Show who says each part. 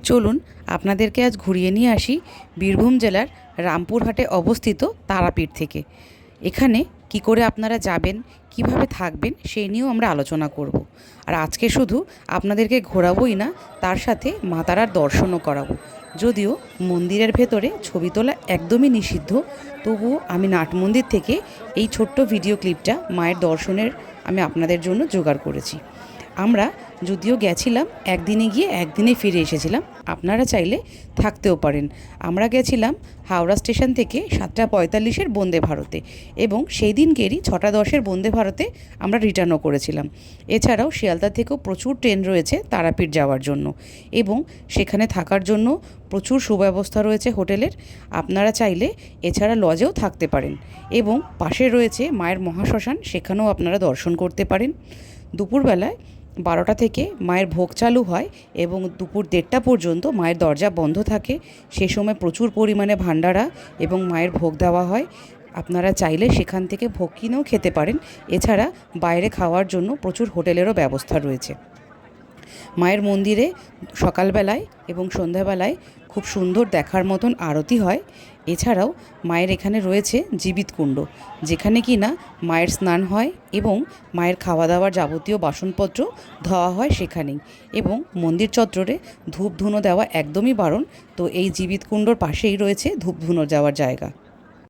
Speaker 1: চলুন আপনাদেরকে আজ ঘুরিয়ে নিয়ে আসি বীরভূম জেলার রামপুরহাটে অবস্থিত তারাপীঠ থেকে। এখানে কি করে আপনারা যাবেন, কিভাবে থাকবেন সেই নিয়েও আমরা আলোচনা করব। আর আজকে শুধু আপনাদেরকে ঘোরাবোই না, তার সাথে মা তারার দর্শনও করাবো। যদিও মন্দিরের ভেতরে ছবি তোলা একদমই নিষিদ্ধ, তবুও আমি নাট মন্দির থেকে এই ছোট্ট ভিডিও ক্লিপটা মায়ের দর্শনের আমি আপনাদের জন্য জোগাড় করেছি। আমরা যদিও গেছিলাম একদিনে গিয়ে একদিনে ফিরে এসেছিলাম, আপনারা চাইলে থাকতেও পারেন। আমরা গেছিলাম হাওড়া স্টেশন থেকে 7:45-এর বন্দে ভারতে, এবং সেই দিনকেরই 6:10-এর বন্দে ভারতে আমরা রিটার্নও করেছিলাম। এছাড়াও শিয়ালদা থেকেও প্রচুর ট্রেন রয়েছে তারাপীঠ যাওয়ার জন্য, এবং সেখানে থাকার জন্য প্রচুর সুব্যবস্থা রয়েছে হোটেলের। আপনারা চাইলে এছাড়া লজেও থাকতে পারেন, এবং পাশে রয়েছে মায়ের মহাশ্মশান, সেখানেও আপনারা দর্শন করতে পারেন। দুপুরবেলায় 12টা থেকে মায়ের ভোগ চালু হয় এবং দুপুর 1:30টা পর্যন্ত মায়ের দরজা বন্ধ থাকে। সে সময় প্রচুর পরিমাণে ভান্ডারা এবং মায়ের ভোগ দেওয়া হয়। আপনারা চাইলে সেখান থেকে ভোগ কিনেও খেতে পারেন। এছাড়া বাইরে খাওয়ার জন্য প্রচুর হোটেলেরও ব্যবস্থা রয়েছে। মায়ের মন্দিরে সকালবেলায় এবং সন্ধ্যাবেলায় খুব সুন্দর দেখার মতন আরতি হয়। এছাড়াও মায়ের এখানে রয়েছে জীবিত কুণ্ড, যেখানে কি না মায়ের স্নান হয় এবং মায়ের খাওয়া দাওয়ার যাবতীয় বাসনপত্র ধোয়া হয় সেখানেই। এবং মন্দির চত্বরে ধূপ ধুনো দেওয়া একদমই বারণ, তো এই জীবিত কুণ্ডর পাশেই রয়েছে ধূপ ধুনো দেওয়ার জায়গা।